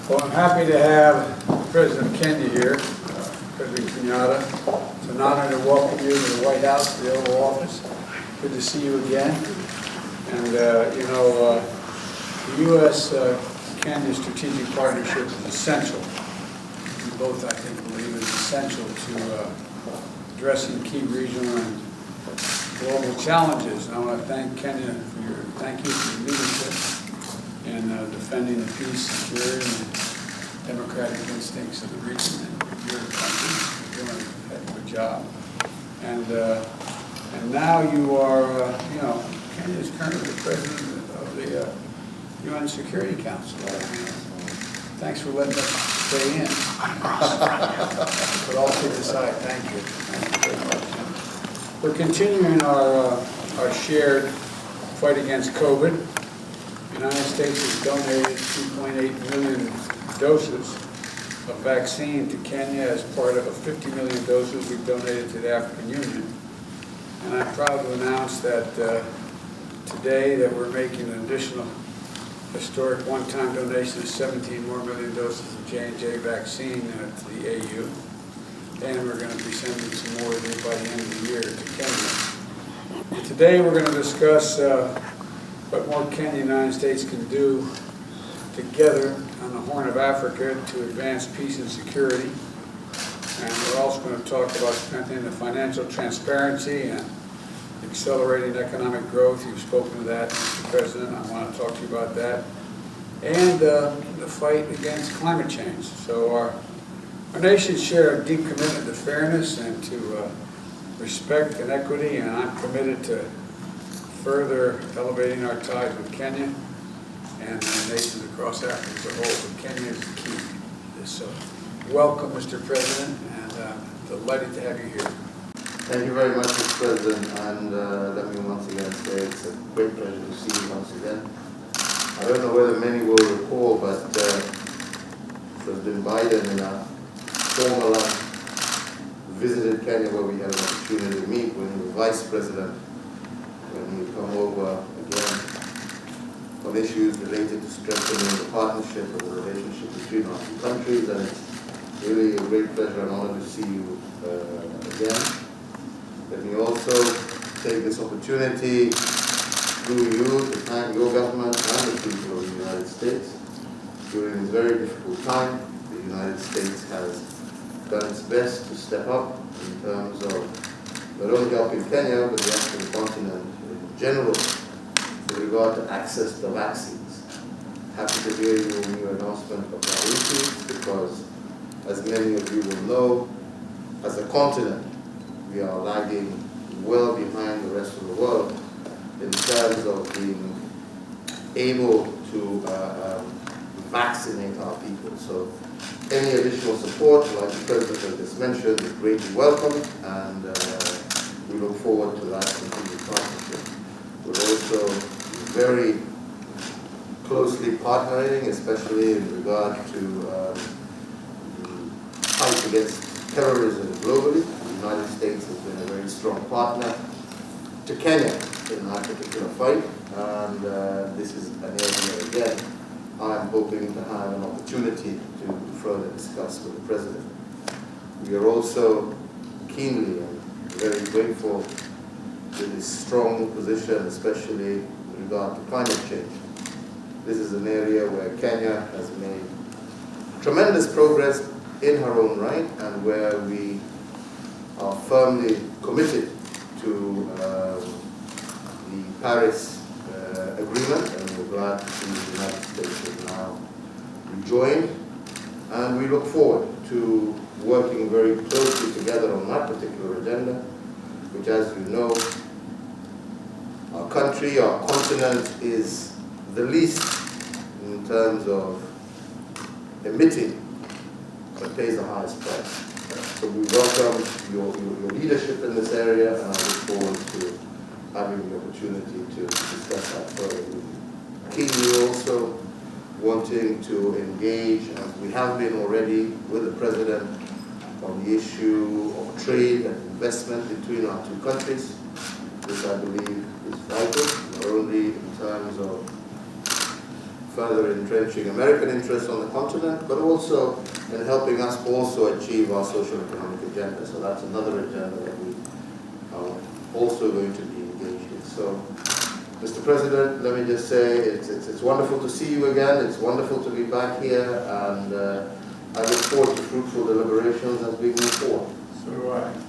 Well, I'm happy to have President Kenya here, President Kenyatta. It's an honor to welcome you to the White House, the Oval Office. Good to see you again. And, the U.S.-Kenya strategic partnership is essential. We both, I think, believe it's essential to addressing key regional and global challenges. And I want to thank Kenya for your leadership in defending the peace, security, and democratic instincts of the region and your country. You're doing a heck of a job. And now you are, Kenya is currently the president of the UN Security Council. Thanks for letting us stay in. But all kidding aside, thank you. Thank you very much. We're continuing our shared fight against COVID. The United States has donated 2.8 million doses of vaccine to Kenya as part of a 50 million doses we've donated to the African Union. And I'm proud to announce that today that we're making an additional historic one-time donation of 17 more million doses of J&J vaccine to the AU. And we're going to be sending some more by the end of the year to Kenya. And today we're going to discuss what more Kenya and the United States can do together on the Horn of Africa to advance peace and security. And we're also going to talk about strengthening the financial transparency and accelerating economic growth. You've spoken to that, Mr. President. I want to talk to you about that. And the fight against climate change. So our nations share a deep commitment to fairness and to respect and equity, and I'm committed to further elevating our ties with Kenya and the nations across Africa as a whole. But Kenya is the key to this. So welcome, Mr. President, and delighted to have you here. Thank you very much, Mr. President, and let me once again say it's a great pleasure to see you once again. I don't know whether many will recall, but President Biden in a formal visited Kenya where we had an opportunity to meet when he was Vice President, when he would come over again on issues related to strengthening the partnership and the relationship between our two countries, and it's really a great pleasure and honor to see you again. Let me also take this opportunity through you to thank your government and the people of the United States. During this very difficult time, the United States has done its best to step up in terms of not only helping Kenya, but the African continent in general with regard to access to vaccines. Happy to hear your new announcement of that increase because, as many of you will know, as a continent, we are lagging well behind the rest of the world in terms of being able to vaccinate our people. So any additional support, like the President has just mentioned, is greatly welcome, and we look forward to that continued partnership. We're also very closely partnering, especially in regard to the fight against terrorism globally. The United States has been a very strong partner to Kenya in that particular fight, and this is an area, again, I'm hoping to have an opportunity to further discuss with the President. We are also keenly and very grateful to his strong position, especially with regard to climate change. This is an area where Kenya has made tremendous progress in her own right, and where we are firmly committed to the Paris Agreement, and we're glad to see the United States has now rejoined. And we look forward to working very closely together on that particular agenda, which, as you know, our country, our continent is the least in terms of emitting, but pays the highest price. So we welcome your leadership in this area, and I look forward to having the opportunity to discuss that further with you. Keenly also wanting to engage, as we have been already, with the President on the issue of trade and investment between our two countries, which I believe is vital, not only in terms of further entrenching American interests on the continent, but also in helping us also achieve our social economic agenda. So that's another agenda that we are also going to be engaged in. So, Mr. President, let me just say it's wonderful to see you again. It's wonderful to be back here, and I look forward to fruitful deliberations as we move forward. So do I.